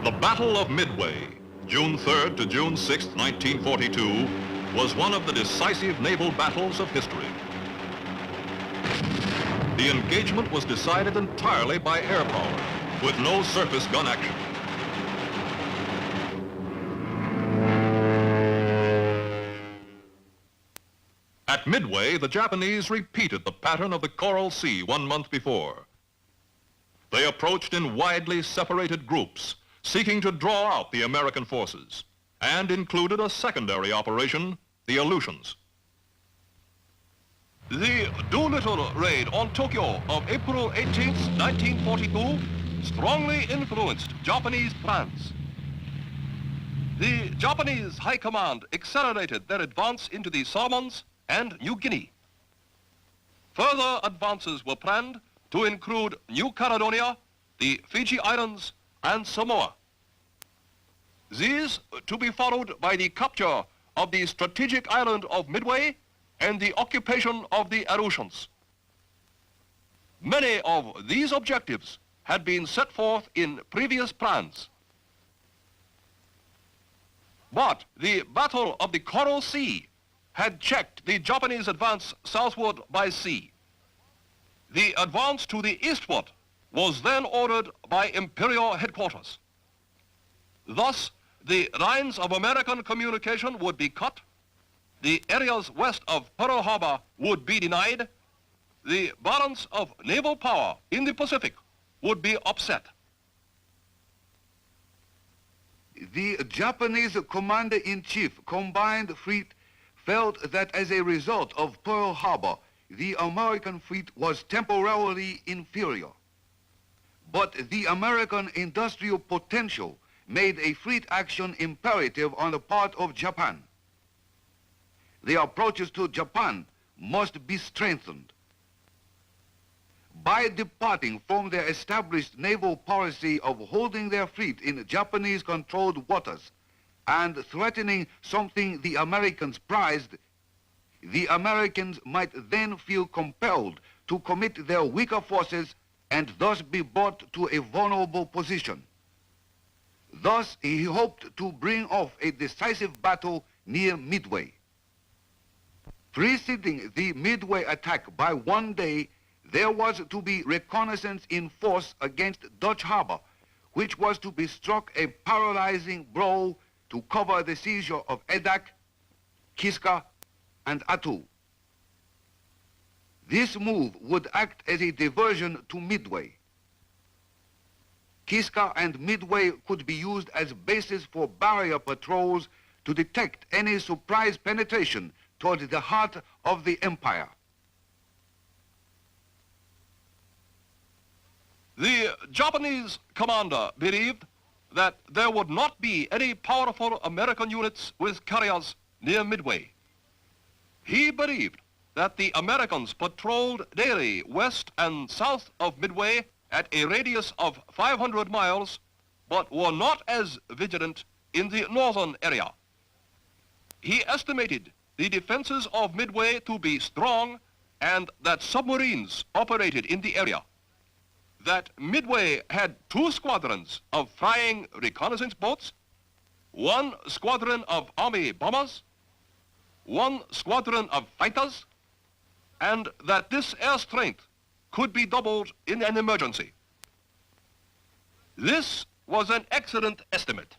The Battle of Midway, June 3rd to June 6th, 1942, was one of the decisive naval battles of history. The engagement was decided entirely by air power, with no surface gun action. At Midway, the Japanese repeated the pattern of the Coral Sea 1 month before. They approached in widely separated groups, seeking to draw out the American forces, and included a secondary operation, the Aleutians. The Doolittle raid on Tokyo of April 18, 1942, strongly influenced Japanese plans. The Japanese High Command accelerated their advance into the Solomons and New Guinea. Further advances were planned to include New Caledonia, the Fiji Islands, and Samoa. These to be followed by the capture of the strategic island of Midway and the occupation of the Aleutians. Many of these objectives had been set forth in previous plans. But the Battle of the Coral Sea had checked the Japanese advance southward by sea. The advance to the eastward was then ordered by Imperial headquarters. Thus, the lines of American communication would be cut, the areas west of Pearl Harbor would be denied, the balance of naval power in the Pacific would be upset. The Japanese Commander-in-Chief Combined Fleet felt that as a result of Pearl Harbor, the American fleet was temporarily inferior. But the American industrial potential made a fleet action imperative on the part of Japan. The approaches to Japan must be strengthened. By departing from their established naval policy of holding their fleet in Japanese-controlled waters and threatening something the Americans prized, the Americans might then feel compelled to commit their weaker forces and thus be brought to a vulnerable position. Thus, he hoped to bring off a decisive battle near Midway. Preceding the Midway attack by 1 day, there was to be reconnaissance in force against Dutch Harbor, which was to be struck a paralyzing blow to cover the seizure of Edak, Kiska, and Attu. This move would act as a diversion to Midway. Kiska and Midway could be used as bases for barrier patrols to detect any surprise penetration toward the heart of the empire. The Japanese commander believed that there would not be any powerful American units with carriers near Midway. He believed that the Americans patrolled daily west and south of Midway at a radius of 500 miles, but were not as vigilant in the northern area. He estimated the defenses of Midway to be strong and that submarines operated in the area. That Midway had 2 squadrons of flying reconnaissance boats, 1 squadron of Army bombers, 1 squadron of fighters, and that this air strength could be doubled in an emergency. This was an excellent estimate.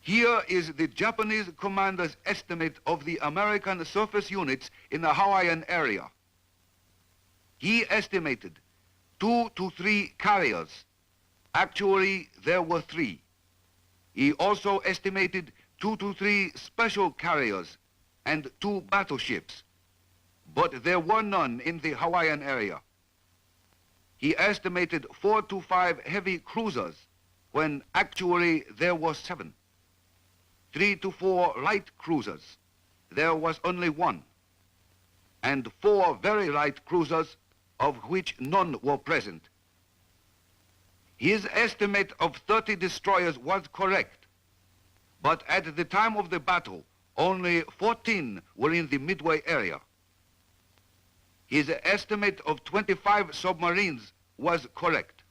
Here is the Japanese commander's estimate of the American surface units in the Hawaiian area. He estimated 2 to 3 carriers. Actually, there were 3. He also estimated 2 to 3 special carriers and 2 battleships, but there were none in the Hawaiian area. He estimated 4 to 5 heavy cruisers, when actually there were 7. 3 to 4 light cruisers, there was only 1, and 4 very light cruisers, of which none were present. His estimate of 30 destroyers was correct, but at the time of the battle, only 14 were in the Midway area. His estimate of 25 submarines was correct.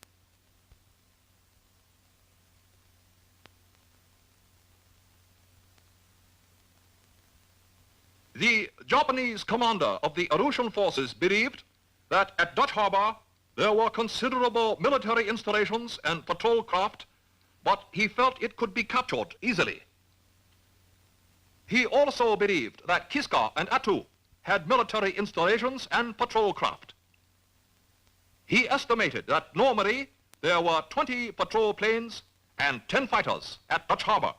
The Japanese commander of the Aleutian forces believed that at Dutch Harbor there were considerable military installations and patrol craft, but he felt it could be captured easily. He also believed that Kiska and Attu had military installations and patrol craft. He estimated that normally there were 20 patrol planes and 10 fighters at Dutch Harbor,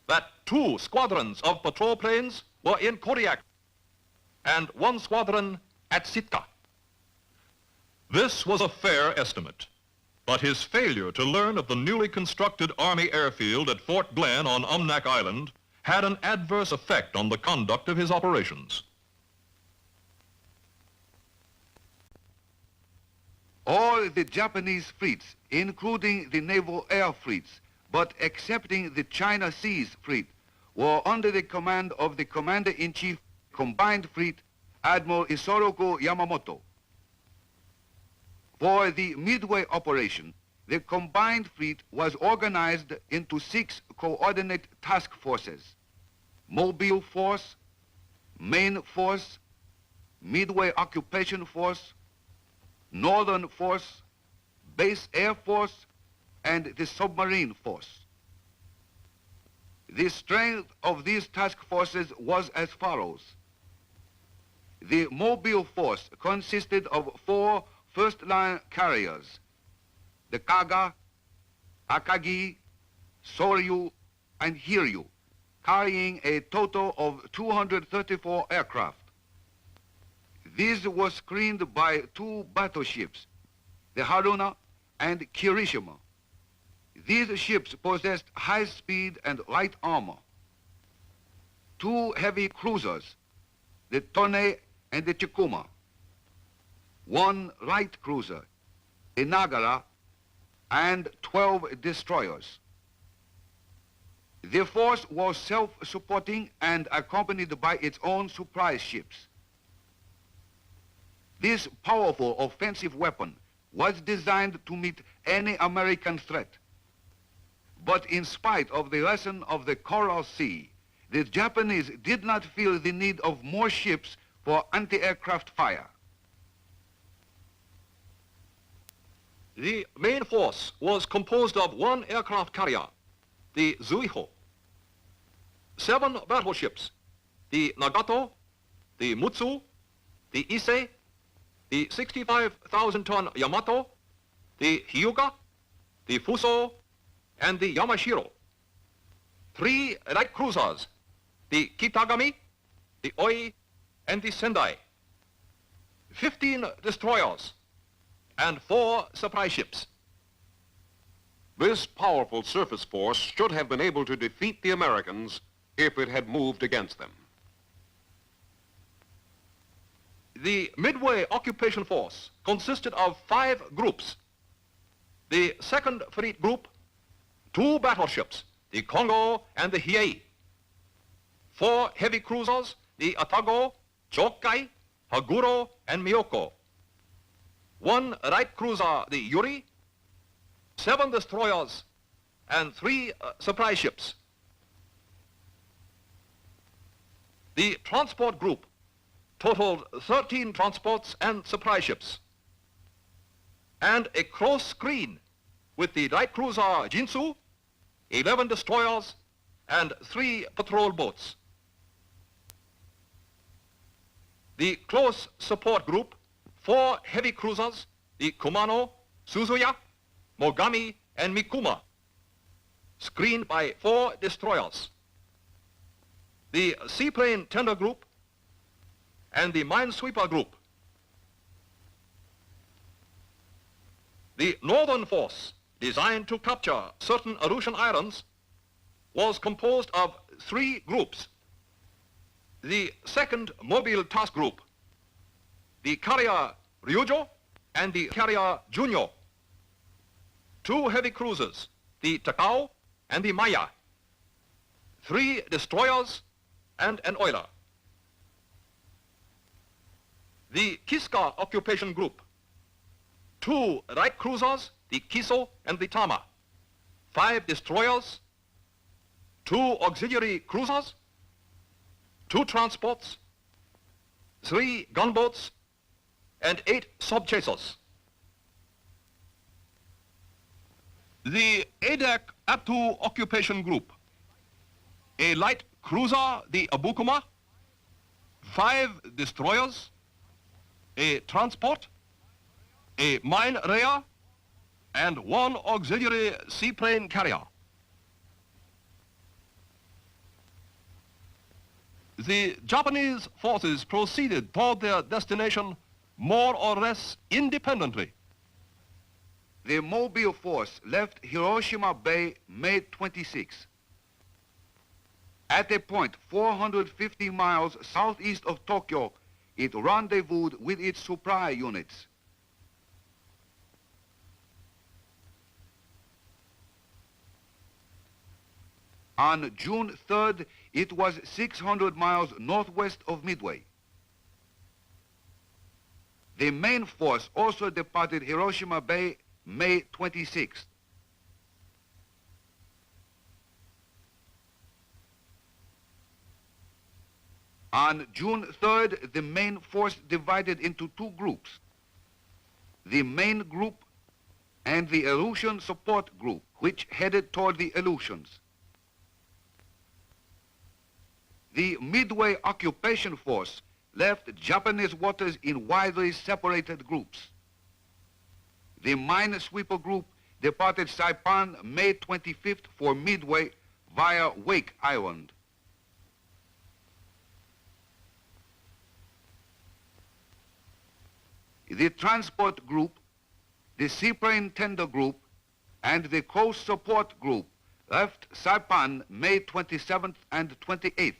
that 2 squadrons of patrol planes were in Kodiak and 1 squadron at Sitka. This was a fair estimate, but his failure to learn of the newly constructed Army airfield at Fort Glenn on Umnak Island had an adverse effect on the conduct of his operations. All the Japanese fleets, including the naval air fleets, but excepting the China Seas Fleet, were under the command of the Commander-in-Chief Combined Fleet, Admiral Isoroku Yamamoto. For the Midway operation, the Combined Fleet was organized into 6 coordinate task forces: Mobile Force, Main Force, Midway Occupation Force, Northern Force, Base Air Force, and the Submarine Force. The strength of these task forces was as follows. The Mobile Force consisted of 4 first-line carriers: the Kaga, Akagi, Soryu, and Hiryu, carrying a total of 234 aircraft. These were screened by 2 battleships, the Haruna and Kirishima. These ships possessed high speed and light armor. 2 heavy cruisers, the Tone and the Chikuma. 1 light cruiser, the Nagara, and 12 destroyers. The force was self-supporting and accompanied by its own surprise ships. This powerful offensive weapon was designed to meet any American threat. But in spite of the lesson of the Coral Sea, the Japanese did not feel the need of more ships for anti-aircraft fire. The main force was composed of 1 aircraft carrier, the Zuiho, 7 battleships, the Nagato, the Mutsu, the Ise, the 65,000-ton Yamato, the Hyuga, the Fuso, and the Yamashiro. 3 light cruisers, the Kitagami, the Oi, and the Sendai. 15 destroyers, and 4 supply ships. This powerful surface force should have been able to defeat the Americans if it had moved against them. The Midway Occupation Force consisted of 5 groups. The 2nd Fleet Group, 2 battleships, the Kongo and the Hiei. 4 heavy cruisers, the Atago, Chokai, Haguro, and Miyoko. 1 light cruiser, the Yuri, 7 destroyers, and 3 supply ships. The transport group totaled 13 transports and supply ships, and a close screen with the light cruiser Jinsu, 11 destroyers, and 3 patrol boats. The close support group, 4 heavy cruisers, the Kumano, Suzuya, Mogami, and Mikuma, screened by 4 destroyers. The seaplane tender group and the minesweeper group. The northern force, designed to capture certain Aleutian islands, was composed of 3 groups. The 2nd Mobile Task Group, the carrier Ryujo and the carrier Junyo. 2 heavy cruisers, the Takao and the Maya. 3 destroyers and an oiler. the Kiska occupation group. 2 light cruisers, the Kiso and the Tama. 5 destroyers, 2 auxiliary cruisers, 2 transports, 3 gunboats, and 8 sub-chasers. The Adak Atu occupation group. A light cruiser, the Abukuma, 5 destroyers, a transport, a mine rayer, and 1 auxiliary seaplane carrier. The Japanese forces proceeded toward their destination more or less independently. The Mobile force left Hiroshima Bay May 26. At a point 450 miles southeast of Tokyo, it rendezvoused with its supply units. On June 3rd, it was 600 miles northwest of Midway. The main force also departed Hiroshima Bay May 26th. On June 3rd, the main force divided into 2 groups. The main group and the Aleutian support group, which headed toward the Aleutians. The Midway occupation force left Japanese waters in widely separated groups. The mine sweeper group departed Saipan May 25th for Midway via Wake Island. The transport group, the seaplane tender group, and the coast support group left Saipan May 27th and 28th.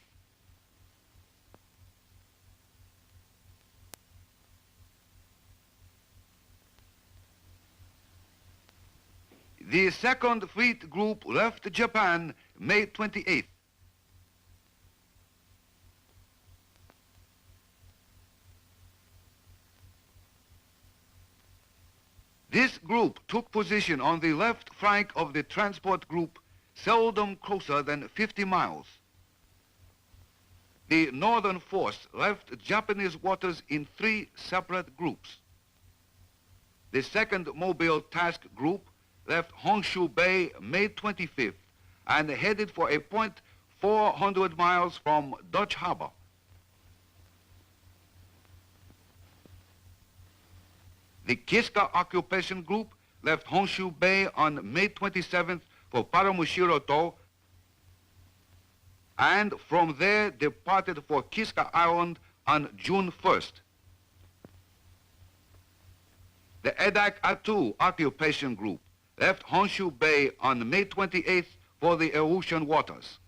The Second Fleet Group left Japan May 28th. This group took position on the left flank of the transport group, seldom closer than 50 miles. The northern force left Japanese waters in 3 separate groups. The Second Mobile Task Group left Honshu Bay May 25th and headed for a point 400 miles from Dutch Harbor. The Kiska occupation group left Honshu Bay on May 27th for Paramushiroto and from there departed for Kiska Island on June 1st. The Adak Atu occupation group left Honshu Bay on May 28th for the Aleutian waters.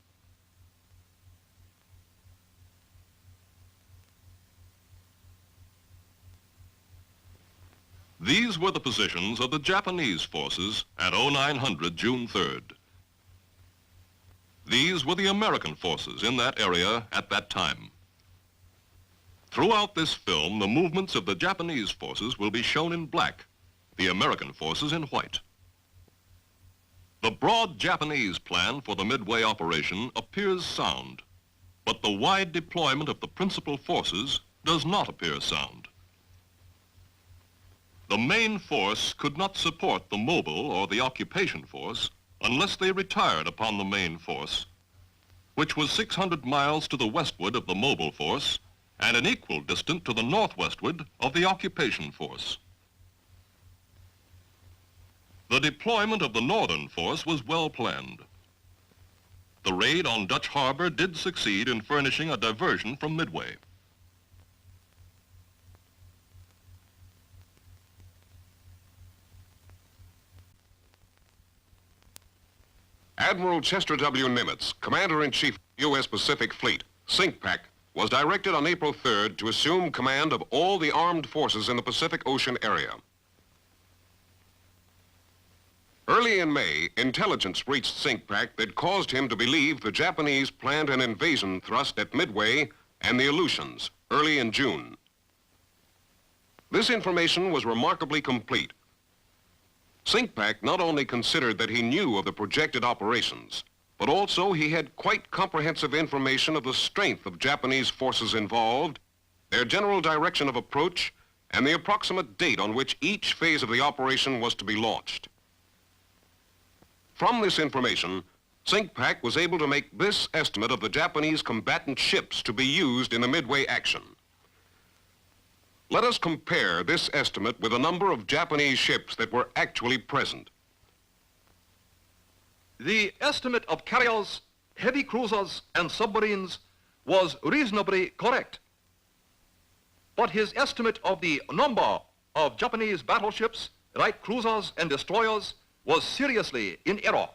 These were the positions of the Japanese forces at 0900 June 3rd. These were the American forces in that area at that time. Throughout this film, the movements of the Japanese forces will be shown in black, the American forces in white. The broad Japanese plan for the Midway operation appears sound, but the wide deployment of the principal forces does not appear sound. The main force could not support the mobile or the occupation force unless they retired upon the main force, which was 600 miles to the westward of the mobile force and an equal distance to the northwestward of the occupation force. The deployment of the northern force was well planned. The raid on Dutch Harbor did succeed in furnishing a diversion from Midway. Admiral Chester W. Nimitz, Commander-in-Chief, U.S. Pacific Fleet, SINCPAC, was directed on April 3rd to assume command of all the armed forces in the Pacific Ocean area. Early in May, intelligence reached SINCPAC that caused him to believe the Japanese planned an invasion thrust at Midway and the Aleutians early in June. This information was remarkably complete. SINCPAC not only considered that he knew of the projected operations, but also he had quite comprehensive information of the strength of Japanese forces involved, their general direction of approach, and the approximate date on which each phase of the operation was to be launched. From this information, SINCPAC was able to make this estimate of the Japanese combatant ships to be used in the Midway action. Let us compare this estimate with the number of Japanese ships that were actually present. The estimate of carriers, heavy cruisers, and submarines was reasonably correct. But his estimate of the number of Japanese battleships, light cruisers, and destroyers was seriously in error.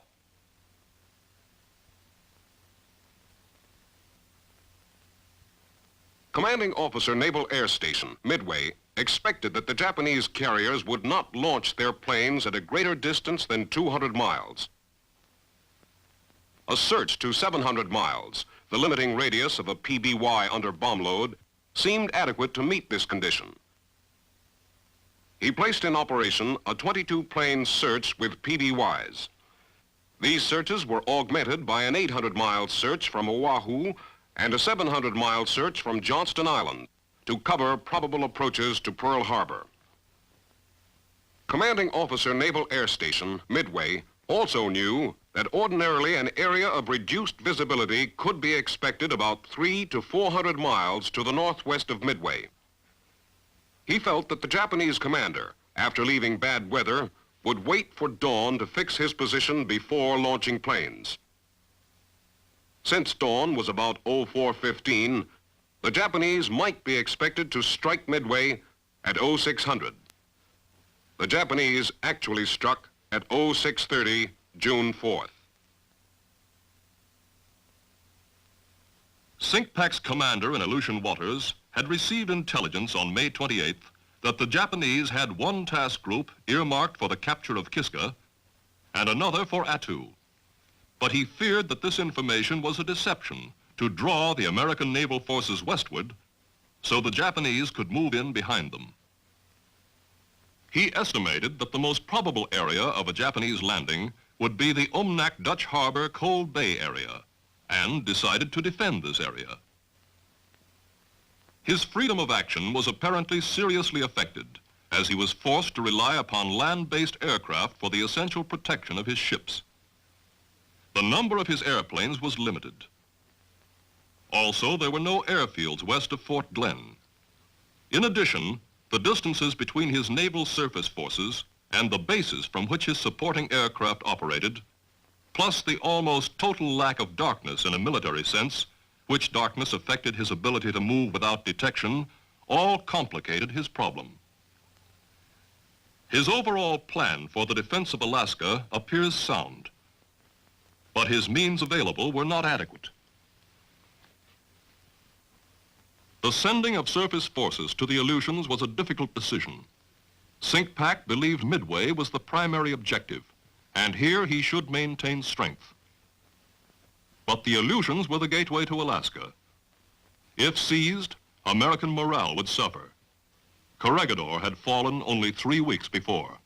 Commanding Officer Naval Air Station, Midway, expected that the Japanese carriers would not launch their planes at a greater distance than 200 miles. A search to 700 miles, the limiting radius of a PBY under bomb load, seemed adequate to meet this condition. He placed in operation a 22-plane search with PBYs. These searches were augmented by an 800-mile search from Oahu and a 700-mile search from Johnston Island to cover probable approaches to Pearl Harbor. Commanding Officer Naval Air Station, Midway, also knew that ordinarily an area of reduced visibility could be expected about 300 to 400 miles to the northwest of Midway. He felt that the Japanese commander, after leaving bad weather, would wait for dawn to fix his position before launching planes. Since dawn was about 04:15, the Japanese might be expected to strike Midway at 0600. The Japanese actually struck at 0630, June 4th. SINCPAC's commander in Aleutian waters had received intelligence on May 28th that the Japanese had one task group earmarked for the capture of Kiska and another for Attu. But he feared that this information was a deception to draw the American naval forces westward so the Japanese could move in behind them. He estimated that the most probable area of a Japanese landing would be the Umnak Dutch Harbor Cold Bay area, and decided to defend this area. His freedom of action was apparently seriously affected, as he was forced to rely upon land-based aircraft for the essential protection of his ships. The number of his airplanes was limited. Also, there were no airfields west of Fort Glenn. In addition, the distances between his naval surface forces and the bases from which his supporting aircraft operated, plus the almost total lack of darkness in a military sense, which darkness affected his ability to move without detection, all complicated his problem. His overall plan for the defense of Alaska appears sound, but his means available were not adequate. The sending of surface forces to the Aleutians was a difficult decision. SINCPAC believed Midway was the primary objective, and here he should maintain strength. But the Aleutians were the gateway to Alaska. If seized, American morale would suffer. Corregidor had fallen only 3 weeks before.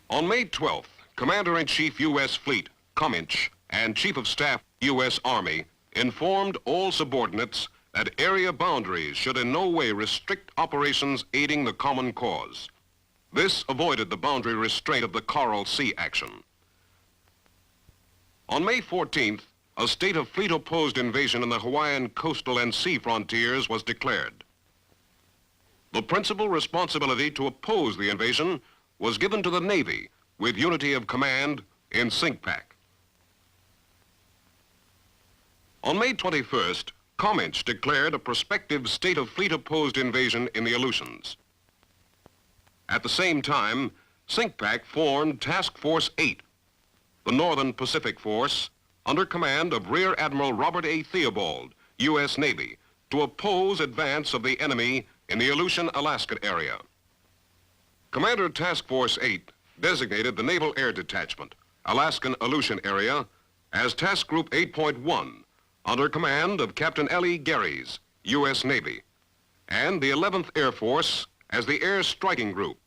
On May 12th, Commander-in-Chief U.S. Fleet, Cominch, and Chief of Staff, U.S. Army, informed all subordinates that area boundaries should in no way restrict operations aiding the common cause. This avoided the boundary restraint of the Coral Sea action. On May 14th, a state of fleet-opposed invasion in the Hawaiian coastal and sea frontiers was declared. The principal responsibility to oppose the invasion was given to the Navy, with unity of command in SINCPAC. On May 21st, Cominch declared a prospective state of fleet-opposed invasion in the Aleutians. At the same time, SINCPAC formed Task Force 8, the Northern Pacific Force, under command of Rear Admiral Robert A. Theobald, U.S. Navy, to oppose advance of the enemy in the Aleutian-Alaska area. Commander Task Force 8 designated the Naval Air Detachment, Alaskan-Aleutian Area, as Task Group 8.1 under command of Captain L.E. Garys, U.S. Navy, and the 11th Air Force as the Air Striking Group,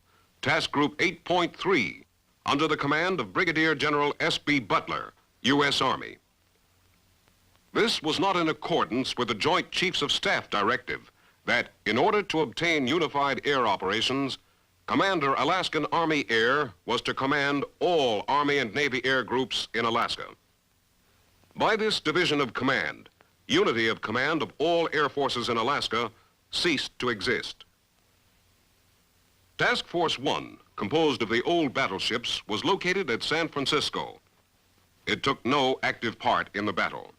Task Group 8.3, under the command of Brigadier General S.B. Butler, U.S. Army. This was not in accordance with the Joint Chiefs of Staff directive that, in order to obtain unified air operations, Commander Alaskan Army Air was to command all Army and Navy air groups in Alaska. By this division of command, unity of command of all air forces in Alaska ceased to exist. Task Force 1, composed of the old battleships, was located at San Francisco. It took no active part in the battle.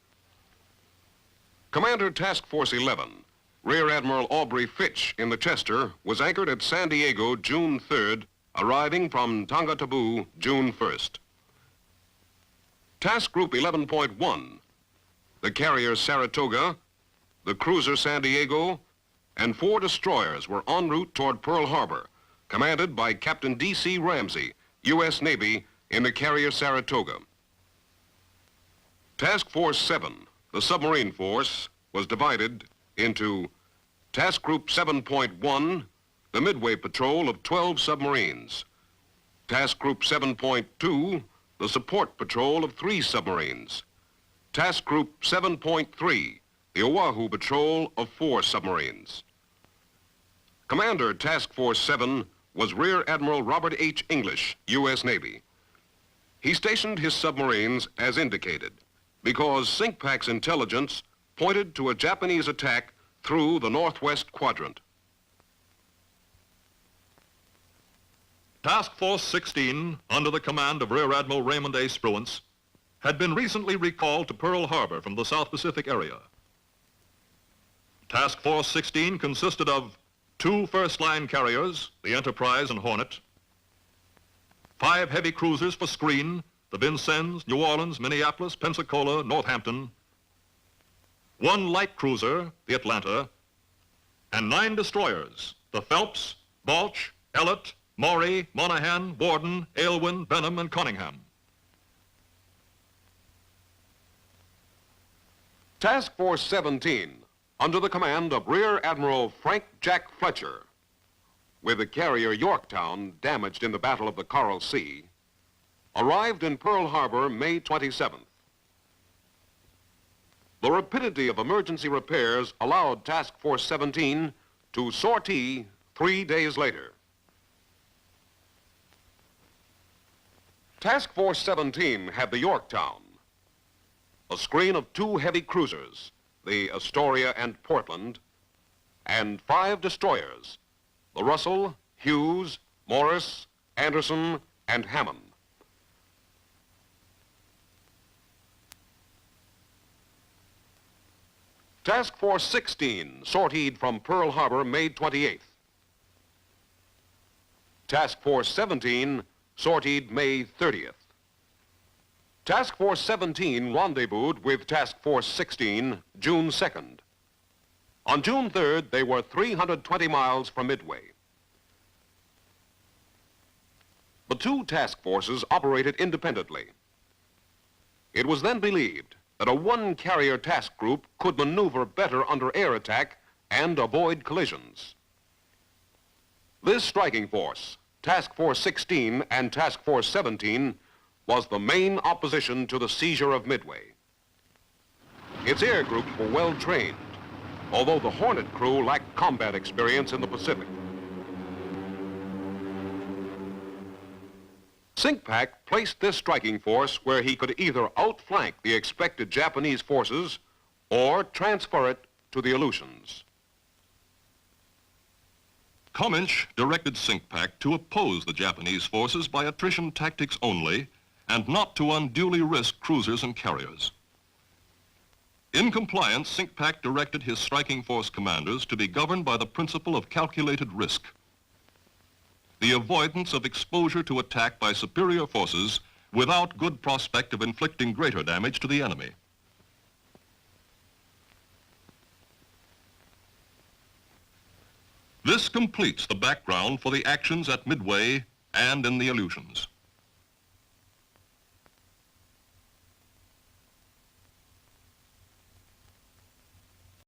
Commander Task Force 11, Rear Admiral Aubrey Fitch in the Chester, was anchored at San Diego June 3rd, arriving from Tonga June 1st. Task Group 11.1, the carrier Saratoga, the cruiser San Diego, and 4 destroyers were en route toward Pearl Harbor, commanded by Captain D.C. Ramsey, U.S. Navy, in the carrier Saratoga. Task Force 7, the submarine force, was divided into Task Group 7.1, the Midway patrol of 12 submarines. Task Group 7.2, the support patrol of 3 submarines. Task Group 7.3, the Oahu patrol of 4 submarines. Commander Task Force 7 was Rear Admiral Robert H. English, U.S. Navy. He stationed his submarines as indicated because SINCPAC's intelligence pointed to a Japanese attack through the northwest quadrant. Task Force 16, under the command of Rear Admiral Raymond A. Spruance, had been recently recalled to Pearl Harbor from the South Pacific area. Task Force 16 consisted of 2 first-line carriers, the Enterprise and Hornet, 5 heavy cruisers for screen, the Vincennes, New Orleans, Minneapolis, Pensacola, Northampton, 1 light cruiser, the Atlanta, and 9 destroyers, the Phelps, Balch, Ellett, Maury, Monaghan, Warden, Aylwin, Benham, and Cunningham. Task Force 17, under the command of Rear Admiral Frank Jack Fletcher, with the carrier Yorktown damaged in the Battle of the Coral Sea, arrived in Pearl Harbor May 27th. The rapidity of emergency repairs allowed Task Force 17 to sortie 3 days later. Task Force 17 had the Yorktown, a screen of 2 heavy cruisers, the Astoria and Portland, and 5 destroyers, the Russell, Hughes, Morris, Anderson, and Hammond. Task Force 16 sortied from Pearl Harbor May 28th. Task Force 17 sortied May 30th. Task Force 17 rendezvoused with Task Force 16 June 2nd. On June 3rd, they were 320 miles from Midway. The 2 task forces operated independently. It was then believed that a 1-carrier task group could maneuver better under air attack and avoid collisions. This striking force, Task Force 16 and Task Force 17, was the main opposition to the seizure of Midway. Its air groups were well trained, although the Hornet crew lacked combat experience in the Pacific. SINCPAC placed this striking force where he could either outflank the expected Japanese forces or transfer it to the Aleutians. Cominch directed SINCPAC to oppose the Japanese forces by attrition tactics only and not to unduly risk cruisers and carriers. In compliance, SINCPAC directed his striking force commanders to be governed by the principle of calculated risk, the avoidance of exposure to attack by superior forces without good prospect of inflicting greater damage to the enemy. This completes the background for the actions at Midway and in the Aleutians.